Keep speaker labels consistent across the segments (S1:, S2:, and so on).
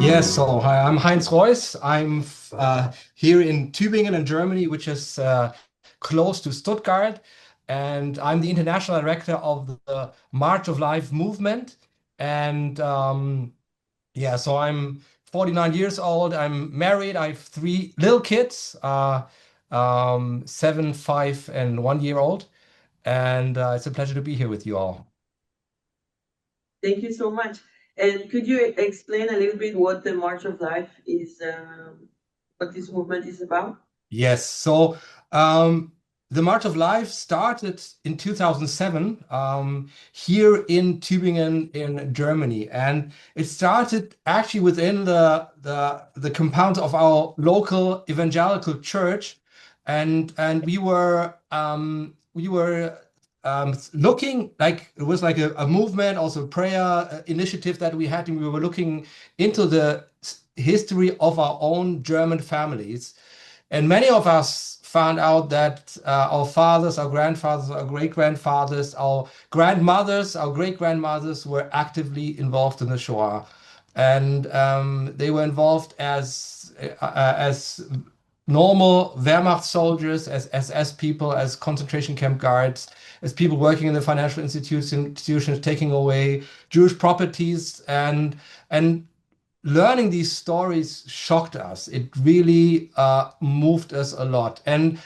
S1: Yes, so hi, I'm Heinz Reuss. I'm here in Tübingen in Germany, which is close to Stuttgart. And I'm the international director of the March of Life movement. And yeah, so I'm 49 years old. I'm married. I have three little kids, 7, 5, and 1 year old. And it's a pleasure to be here with you all.
S2: Thank you so much. And could you explain a little bit what the March of Life is, what this movement is about?
S1: Yes. So the March of Life started in 2007 here in Tübingen in Germany, and it started actually within the compound of our local evangelical church, and we were looking like it was like a movement, also a prayer initiative that we had, and we were looking into the history of our own German families. And many of us found out that our fathers, our grandfathers, our great-grandfathers, our grandmothers, our great-grandmothers were actively involved in the Shoah. And they were involved as normal Wehrmacht soldiers, as SS people, as concentration camp guards, as people working in the financial institutions, taking away Jewish properties, and learning these stories shocked us. It really moved us a lot, and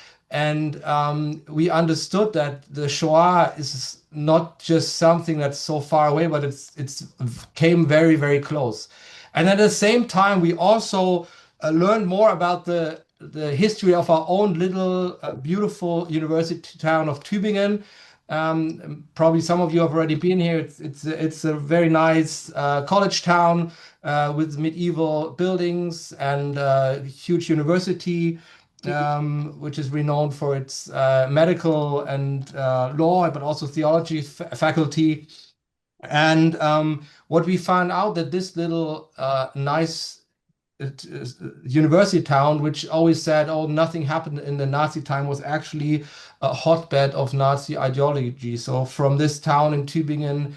S1: we understood that the Shoah is not just something that's so far away, but it's came very, very close. And at the same time, we also learned more about the history of our own little beautiful university town of Tübingen. Probably some of you have already been here. It's a very nice college town with medieval buildings and huge university, which is renowned for its medical and law, but also theology faculty. And what we found out that this little nice university town, which always said, "Oh, nothing happened in the Nazi time," was actually a hotbed of Nazi ideology. So from this town in Tübingen,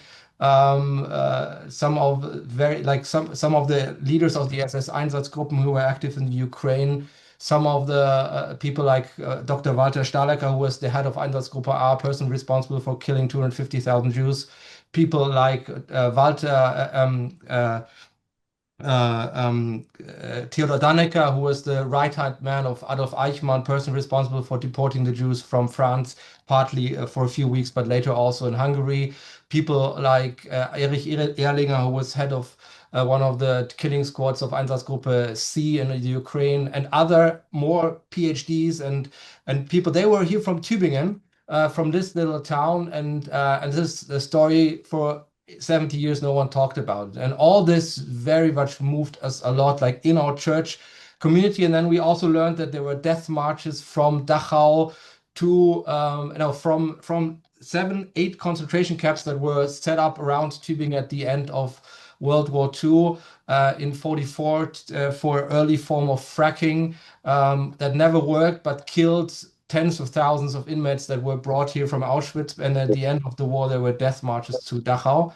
S1: some of some of the leaders of the SS Einsatzgruppen who were active in the Ukraine, some of the people like Dr. Walter Stahlecker, who was the head of Einsatzgruppe A, person responsible for killing 250,000 Jews, people like Theodor Dannecker, who was the right-hand man of Adolf Eichmann, person responsible for deporting the Jews from France, partly for a few weeks, but later also in Hungary. People like Erich Ehrlinger, who was head of one of the killing squads of Einsatzgruppe C in the Ukraine, and other more PhDs and people. They were here from Tübingen, from this little town, and this is the story for 70 years no one talked about it. And all this very much moved us a lot, like in our church community. And then we also learned that there were death marches from Dachau to from 7, 8 concentration camps that were set up around Tübingen at the end of World War II in 44 for early form of fracking that never worked but killed tens of thousands of inmates that were brought here from Auschwitz. And at the end of the war, there were death marches to Dachau.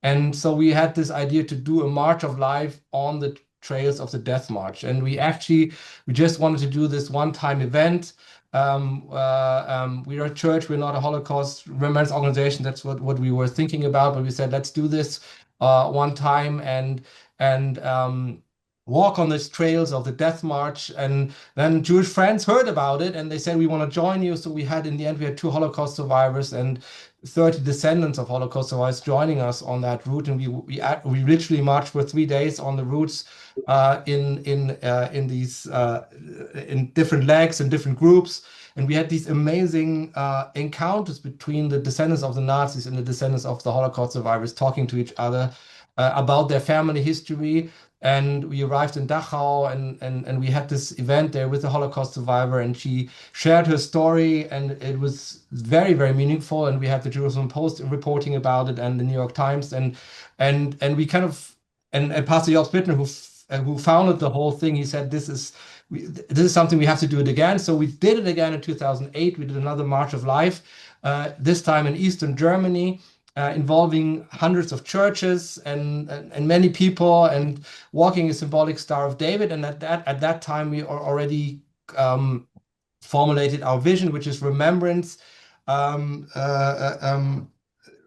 S1: And so we had this idea to do a March of Life on the trails of the Death March. And we just wanted to do this one-time event. We are a church, we're not a Holocaust remembrance organization. That's what we were thinking about. But we said, let's do this one time and walk on these trails of the Death March. And then Jewish friends heard about it and they said, we want to join you. So we had, in the end, we had 2 Holocaust survivors and 30 descendants of Holocaust survivors joining us on that route. And we literally marched for 3 days on the routes in these in different legs and different groups. And we had these amazing encounters between the descendants of the Nazis and the descendants of the Holocaust survivors, talking to each other about their family history. And we arrived in Dachau and we had this event there with the Holocaust survivor, and she shared her story, and it was very, very meaningful. And we had the Jerusalem Post reporting about it and the New York Times, and we kind of and Pastor Jobs Bittner, who founded the whole thing, he said, this is something we have to do it again. So we did it again in 2008. We did another March of Life, this time in Eastern Germany. involving hundreds of churches and many people, and walking a symbolic Star of David. And at that time, we already formulated our vision, which is remembrance, um, uh, uh, um,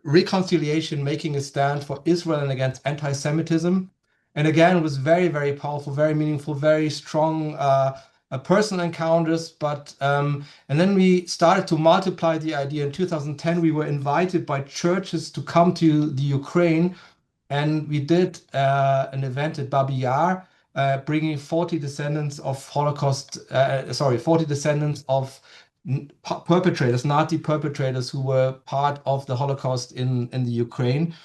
S1: reconciliation, making a stand for Israel and against anti-Semitism. And again, it was very, very powerful, very meaningful, very strong personal encounters. And then we started to multiply the idea. In 2010, we were invited by churches to come to the Ukraine, and we did an event at Babi Yar, bringing 40 descendants of 40 descendants of perpetrators, Nazi perpetrators who were part of the Holocaust in the Ukraine.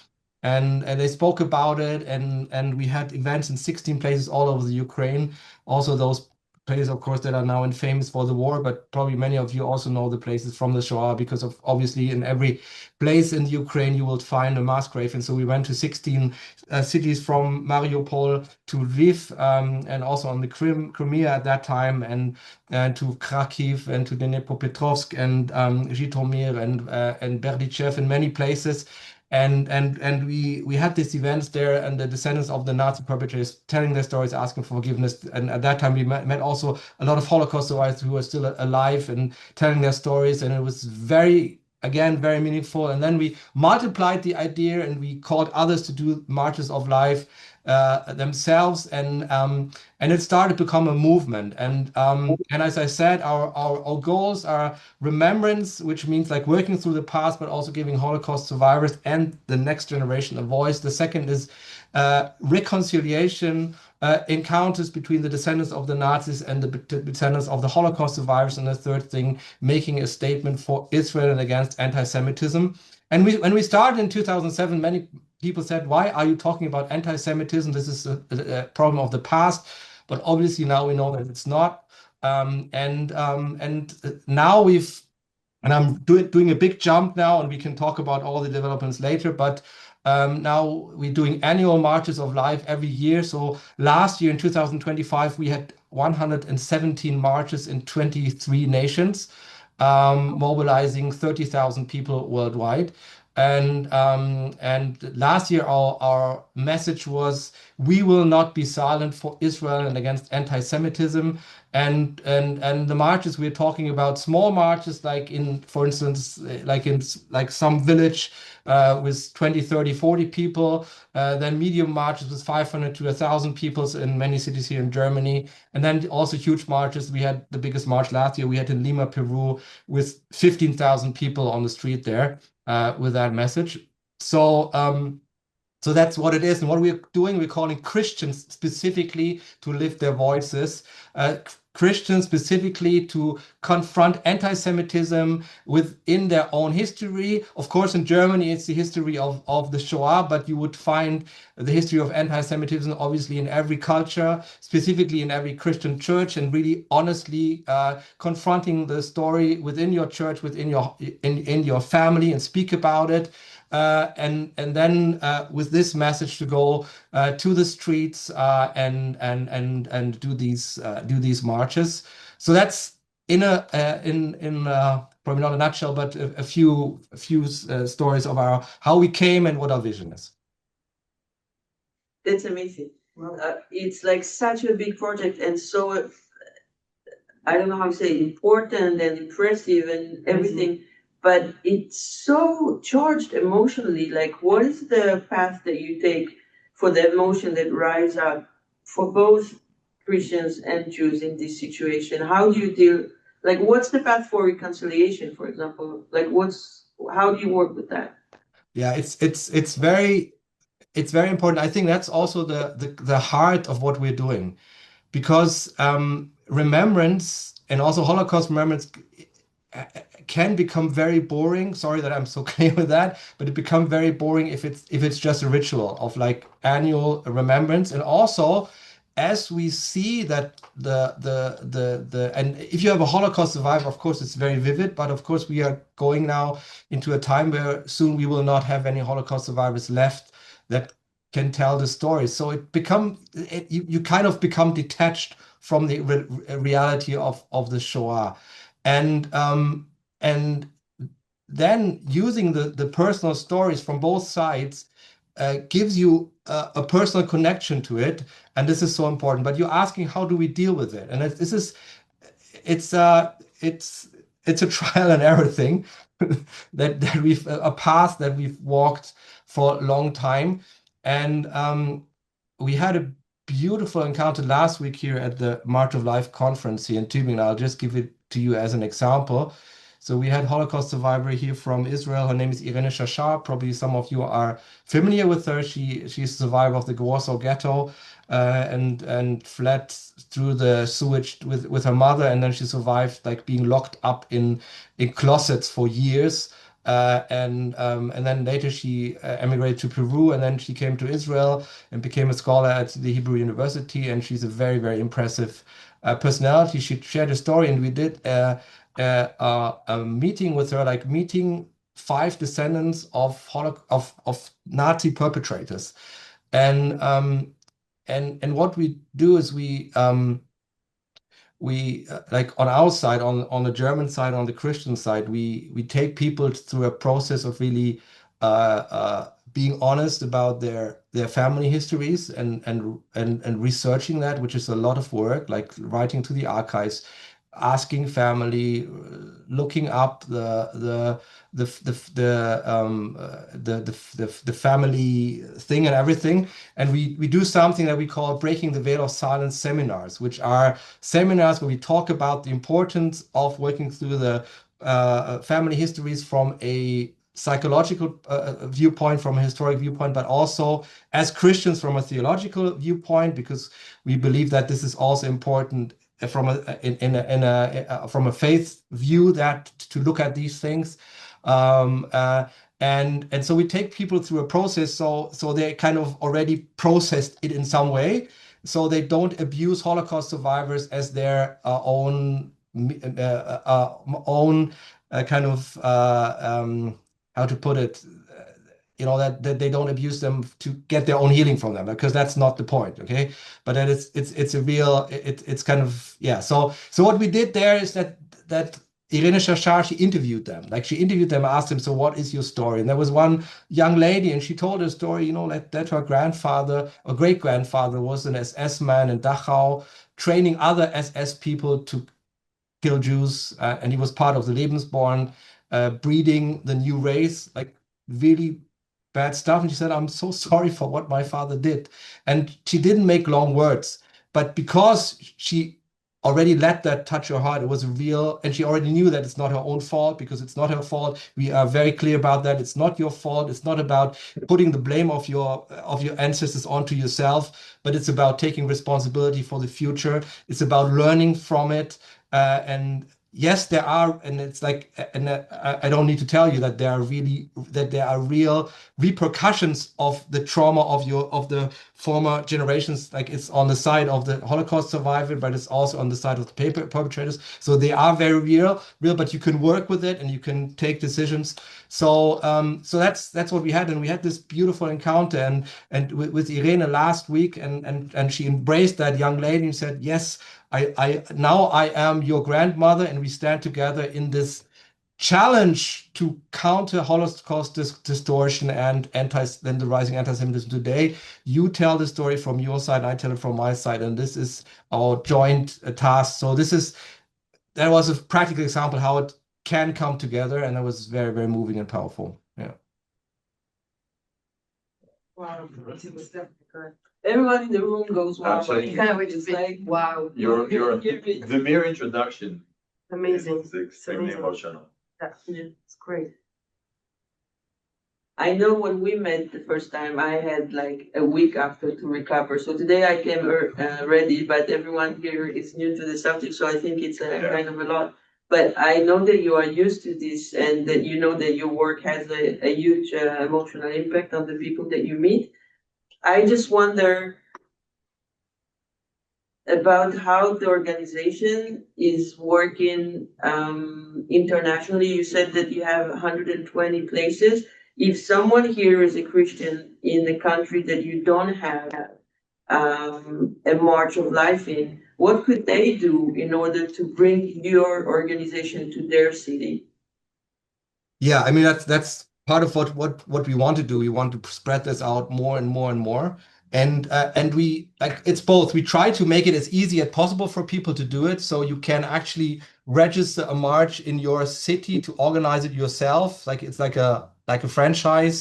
S1: And they spoke about it, and we had events in 16 places all over the Ukraine. Also, those places, of course, that are now infamous for the war, but probably many of you also know the places from the Shoah, because of obviously in every place in the Ukraine you will find a mass grave. And so we went to 16 cities from Mariupol to Lviv, and also on the Crimea at that time, and to Kharkiv and to Dnipropetrovsk and Zhytomyr and Berdichev, in many places. And we had these events there, and the descendants of the Nazi perpetrators telling their stories, asking for forgiveness. And at that time, we met also a lot of Holocaust survivors who were still alive and telling their stories. And it was very, again, very meaningful. And then we multiplied the idea, and we called others to do marches of life themselves, and it started to become a movement. And as I said, our goals are remembrance, which means like working through the past, but also giving Holocaust survivors and the next generation a voice. The second is reconciliation, encounters between the descendants of the Nazis and the descendants of the Holocaust survivors. And the third thing, making a statement for Israel and against anti-Semitism. And when we started in 2007, many people said, "Why are you talking about anti-Semitism? This is a problem of the past." But obviously now we know that it's not. And now and I'm doing a big jump now, and we can talk about all the developments later. But now we're doing annual marches of life every year. So last year in 2025, we had 117 marches in 23 nations, mobilizing 30,000 people worldwide. And last year, our message was, we will not be silent for Israel and against anti-Semitism. And the marches we're talking about, small marches, like for instance, like some village with 20, 30, 40 people, then medium marches with 500 to 1,000 people in many cities here in Germany, and then also huge marches. We had the biggest march last year we had in Lima, Peru, with 15,000 people on the street there with that message. So that's what it is. And what we're doing, we're calling Christians specifically to lift their voices, Christians specifically to confront anti-Semitism within their own history. Of course, in Germany, it's the history of the Shoah, but you would find the history of anti-Semitism obviously in every culture, specifically in every Christian church, and really honestly confronting the story within your church, within in your family, and speak about it. And then with this message to go to the streets and do these marches. So that's in probably not a nutshell, but a few stories of how we came and what our vision is.
S2: That's amazing. It's like such a big project, and so I don't know how to say, important and impressive and everything. But it's so charged emotionally. Like, what is the path that you take for the emotion that rise up for both Christians and Jews in this situation? How do you deal? Like, what's the path for reconciliation, for example? Like, how do you work with that?
S1: Yeah, it's very important. I think that's also the heart of what we're doing, because remembrance and also Holocaust remembrance can become very boring. Sorry that I'm so clear with that, but it becomes very boring if it's just a ritual of like annual remembrance. And also, as we see that and if you have a Holocaust survivor, of course it's very vivid, but of course we are going now into a time where soon we will not have any Holocaust survivors left that can tell the story. So you kind of become detached from the reality of the Shoah. And then using the personal stories from both sides gives you a personal connection to it, and this is so important. But you're asking, how do we deal with it? And this is it's it's a trial and error thing that we've a path that we've walked for a long time, and we had a beautiful encounter last week here at the March of Life conference here in Tübingen. I'll just give it to you as an example. So we had Holocaust survivor here from Israel. Her name is Irene Shachar. Probably some of you are familiar with her. She's a survivor of the Warsaw Ghetto and fled through the sewage with her mother, and then she survived like being locked up in closets for years. And then later she emigrated to Peru, and then she came to Israel and became a scholar at the Hebrew University. And she's a very, very impressive personality. She shared a story, and we did a meeting with her, like meeting 5 descendants of Nazi perpetrators. And and what we do is we like on our side, on the German side, on the Christian side, we take people through a process of really being honest about their family histories and researching that, which is a lot of work, like writing to the archives, asking family, looking up the family thing and everything. And we do something that we call breaking the veil of silence seminars, which are seminars where we talk about the importance of working through the family histories from a psychological viewpoint, from a historic viewpoint, but also as Christians from a theological viewpoint, because we believe that this is also important from from a faith view, that to look at these things. And so we take people through a process, so they kind of already processed it in some way, so they don't abuse Holocaust survivors as their own kind of how to put it, that they don't abuse them to get their own healing from them, because that's not the point, okay? But that it's a real, it's kind of, yeah. So what we did there is that Irene Shachar, she interviewed them, asked them, so what is your story? And there was one young lady, and she told her story, that her grandfather or great grandfather was an SS man in Dachau, training other SS people to kill Jews, and he was part of the Lebensborn, breeding the new race, like really bad stuff. And she said, I'm so sorry for what my father did. And she didn't make long words, but because she already let that touch her heart, it was real, and she already knew that it's not her own fault, because it's not her fault. We are very clear about that. It's not your fault. It's not about putting the blame of your ancestors onto yourself, but it's about taking responsibility for the future. It's about learning from it. And yes, there are, and it's like, and I don't need to tell you that there are real repercussions of the trauma of the former generations. Like, it's on the side of the Holocaust survivor, but it's also on the side of the perpetrators. So they are very real, but you can work with it and you can take decisions. So that's what we had, and we had this beautiful encounter and with Irene last week, and she embraced that young lady and said, yes, now I am your grandmother, and we stand together in this challenge to counter Holocaust distortion and the rising anti-Semitism today. You tell the story from your side, and I tell it from my side, and this is our joint task. So that was a practical example how it can come together, and that was very, very moving and powerful. Yeah.
S2: Wow, it was definitely good. Everyone in the room goes wow. Yeah, we just like wow. The mere introduction. Amazing. It's extremely emotional. Yeah, it's great. I know when we met the first time, I had like a week after to recover. So today I came ready, but everyone here is new to the subject, so I think it's kind of a lot. But I know that you are used to this, and that you know that your work has a huge emotional impact on the people that you meet. I just wonder about how the organization is working internationally. You said that you have 120 places. If someone here is a Christian in the country that you don't have a March of Life in, what could they do in order to bring your organization to their city?
S1: Yeah, I mean that's part of what we want to do. We want to spread this out more and more and more. And we like it's both. We try to make it as easy as possible for people to do it, so you can actually register a march in your city to organize it yourself. Like it's like a franchise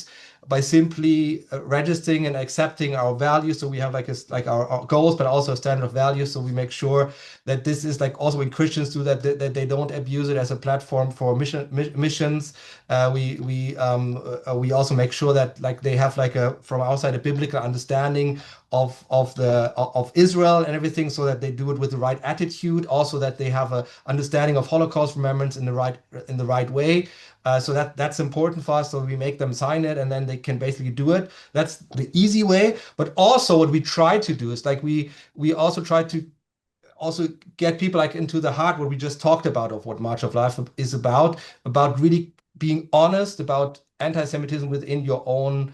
S1: by simply registering and accepting our values. So we have like our goals, but also a standard of values. So we make sure that this is like also when Christians do that, that they don't abuse it as a platform for missions. We also make sure that like they have like a from outside a biblical understanding of Israel and everything, so that they do it with the right attitude. Also that they have a understanding of Holocaust remembrance in the right way. So that's important for us. So we make them sign it, and then they can basically do it. That's the easy way. But also what we try to do is like we also try to also get people like into the heart what we just talked about of what March of Life is about really being honest about anti-Semitism within your own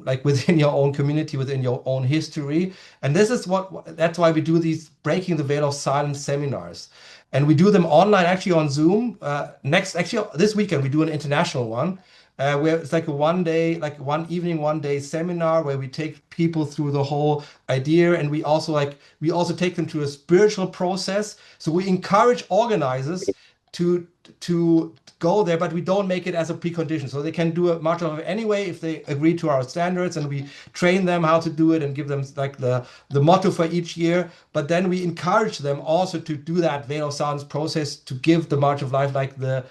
S1: like within your own community, within your own history. And this is what that's why we do these breaking the veil of silence seminars. And we do them online, actually on Zoom. Next, actually, this weekend we do an international one, where it's like a 1 day, like 1 evening, 1 day seminar where we take people through the whole idea, and we also take them through a spiritual process. So we encourage organizers to go there, but we don't make it as a precondition. So they can do a march of anyway if they agree to our standards, and we train them how to do it and give them like the motto for each year. But then we encourage them also to do that veil of silence process to give the March of Life like the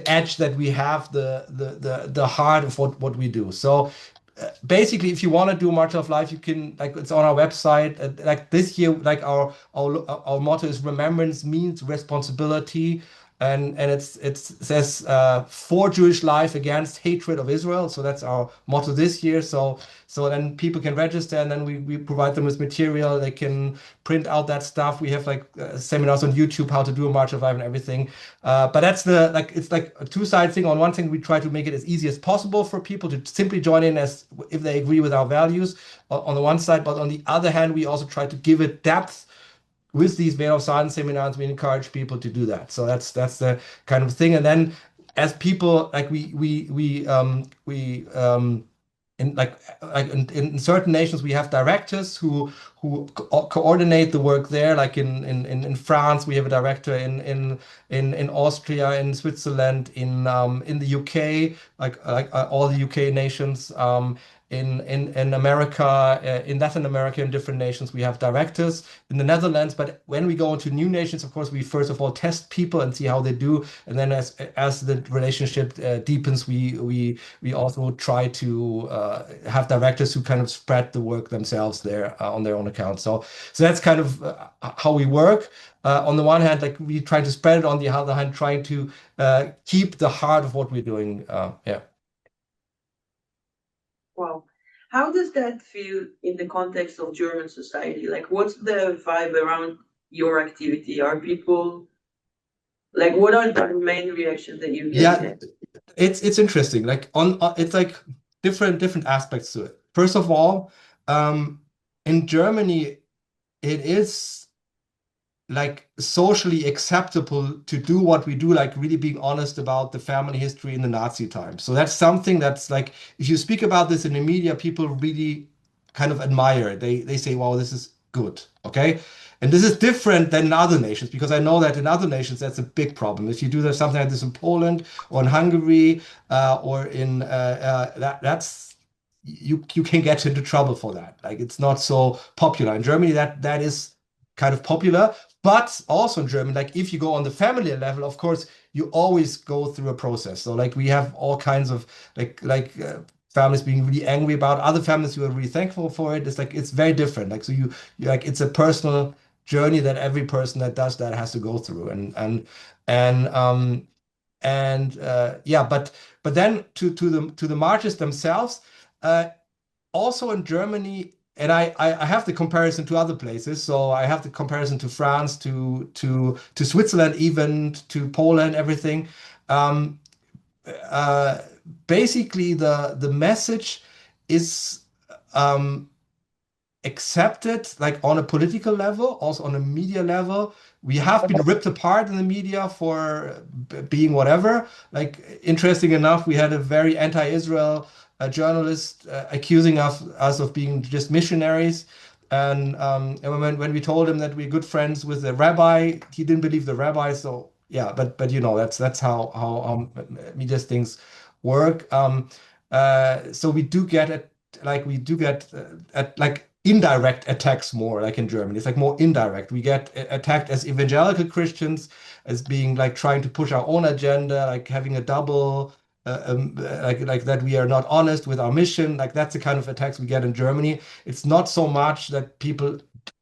S1: edge that we have, the heart of what we do. So basically, if you want to do March of Life, you can like it's on our website. Like this year, like our motto is remembrance means responsibility, and it says for Jewish life against hatred of Israel. So that's our motto this year. So then people can register, and then we provide them with material. They can print out that stuff. We have like seminars on YouTube how to do a March of Life and everything. But that's the like it's like a two-side thing. On one thing, we try to make it as easy as possible for people to simply join in as if they agree with our values on the one side. But on the other hand, we also try to give it depth with these veil of silence seminars. We encourage people to do that. So that's the kind of thing. And then as people like we in certain nations we have directors who coordinate the work there. Like in France we have a director in Austria, in Switzerland, in the UK, all the UK nations. In America, in Latin America, in different nations, we have directors in the Netherlands. But when we go into new nations, of course, we first of all test people and see how they do, and then as the relationship deepens, we also try to have directors who kind of spread the work themselves there on their own account. So that's kind of how we work. On the one hand, like we try to spread it. On the other hand, trying to keep the heart of what we're doing. Yeah.
S2: Wow. How does that feel in the context of German society? Like, what's the vibe around your activity? Are people like, what are the main reactions that you're getting
S1: Yeah,
S2: at?
S1: it's interesting. Like it's like different aspects to it. First of all, in Germany, it is like socially acceptable to do what we do, like really being honest about the family history in the Nazi time. So that's something that's like if you speak about this in the media, people really kind of admire it. They say, "Wow, this is good." Okay. And this is different than in other nations because I know that in other nations that's a big problem. If you do something like this in Poland or in Hungary or in that's you can get into trouble for that. Like it's not so popular in Germany. That is kind of popular, but also in Germany, like if you go on the family level, of course, you always go through a process. So like we have all kinds of families being really angry about other families who are really thankful for it. It's like it's very different. Like so you like it's a personal journey that every person that does that has to go through. And yeah, but then to the marches themselves. Also in Germany, and I have the comparison to other places. So I have the comparison to France, to Switzerland, even to Poland, everything. Um, uh, Basically, the message is um, accepted, like on a political level, also on a media level. We have been ripped apart in the media for being whatever. Like, interesting enough, we had a very anti-Israel journalist accusing us of being just missionaries. And when we told him that we're good friends with the rabbi, he didn't believe the rabbi. So yeah, but you know, that's how media things work. So we do get it, like we do get like indirect attacks more, like in Germany. It's like more indirect. We get attacked as evangelical Christians, as being like trying to push our own agenda, like having a double, like that we are not honest with our mission. Like that's the kind of attacks we get in Germany. It's not so much that people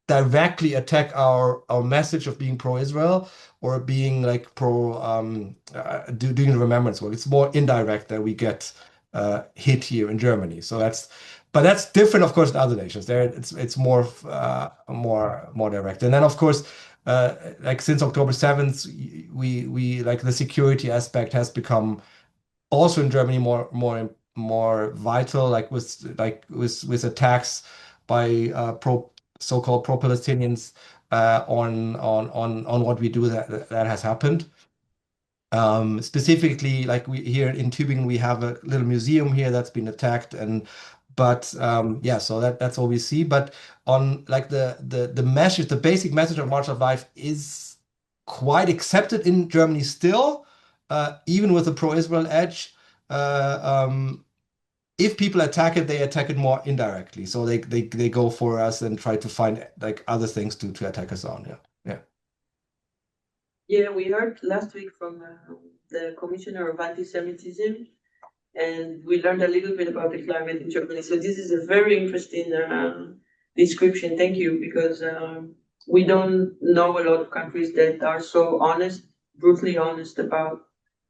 S1: directly attack our message of being pro-Israel or being like doing the remembrance work. It's more indirect that we get hit here in Germany. So that's different, of course, in other nations. There, it's more direct. And then, of course, like since October 7th, we like the security aspect has become also in Germany more vital, like with attacks by so-called pro-Palestinians on what we do that has happened. Specifically, like we here in Tübingen, we have a little museum here that's been attacked, but yeah, so that's all we see. But on like the message, the basic message of March of Life is quite accepted in Germany still, even with the pro-Israel edge. If people attack it, they attack it more indirectly. So they go for us and try to find like other things to attack us on. Yeah, yeah.
S2: Yeah, we heard last week from the Commissioner of Anti-Semitism, and we learned a little bit about the climate in Germany. So this is a very interesting description. Thank you, because we don't know a lot of countries that are so honest, brutally honest about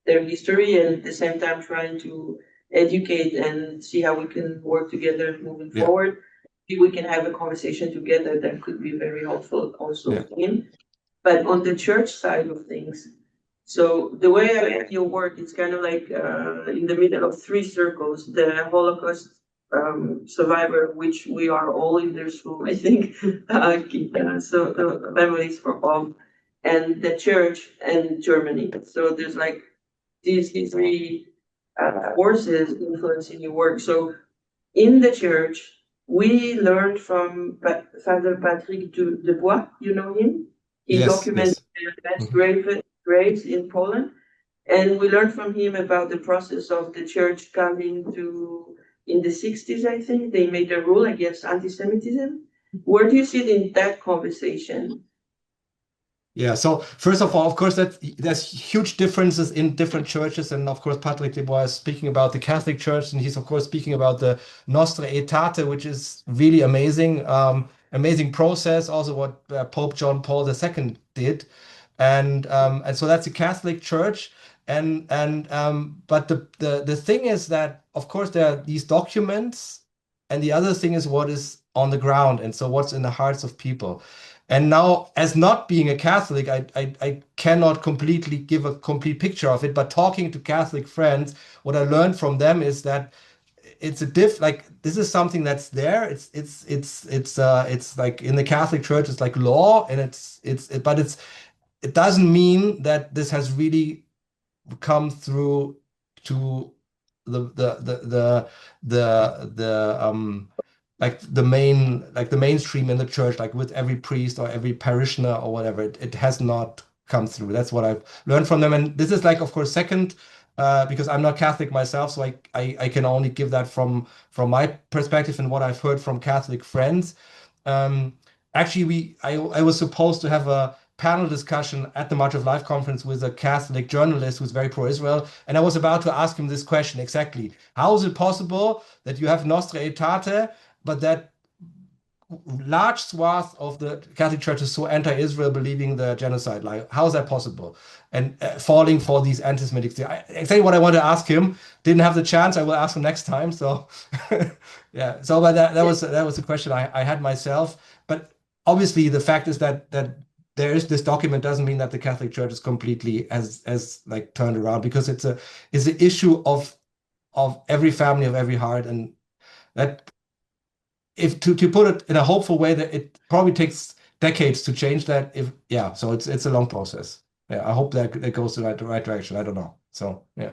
S2: their history, and at the same time trying to educate and see how we can work together moving
S1: Yeah.
S2: forward. Maybe we can have a conversation together that could be very helpful also
S1: Yeah.
S2: for him. But on the church side of things, so the way I like your work, it's kind of like in the middle of three circles: the Holocaust survivor, which we are all in this room, I think, so families for all, and the church and Germany. So there's like these three forces influencing your work. So in the church, we learned from Father Patrick Dubois. You know him. He
S1: Yes,
S2: documented
S1: yes.
S2: the mass
S1: Mhm.
S2: graves in Poland, and we learned from him about the process of the church coming to in the 60s. I think they made a rule against anti-Semitism. Where do you see it in that conversation?
S1: Yeah, so first of all, of course, there's huge differences in different churches, and of course, Patrick Dubois is speaking about the Catholic Church, and he's of course speaking about the Nostra Aetate, which is really amazing, amazing process. Also, what Pope John Paul II did, and so that's the Catholic Church, and but the thing is that of course there are these documents, and the other thing is what is on the ground, and so what's in the hearts of people. And now, as not being a Catholic, I cannot completely give a complete picture of it. But talking to Catholic friends, what I learned from them is that it's like this is something that's there. It's like in the Catholic Church, it's like law, and it doesn't mean that this has really come through to the like the mainstream in the church, like with every priest or every parishioner or whatever. It has not come through. That's what I've learned from them. And this is like, of course, second, because I'm not Catholic myself, so I can only give that from my perspective and what I've heard from Catholic friends. Um, Actually, I was supposed to have a panel discussion at the March of Life conference with a Catholic journalist who's very pro-Israel, and I was about to ask him this question exactly: how is it possible that you have Nostra Aetate, but that large swath of the Catholic Church is so anti-Israel, believing the genocide? Like, how is that possible? And falling for these anti-Semitic things. Exactly what I want to ask him. Didn't have the chance. I will ask him next time. So, yeah. So, but that was a question I had myself. But obviously, the fact is that there is this document doesn't mean that the Catholic Church is completely as like turned around, because it's an issue of every family, of every heart, and that if to put it in a hopeful way, that it probably takes decades to change that. So it's a long process. Yeah, I hope that it goes in the right direction. I don't know. So yeah.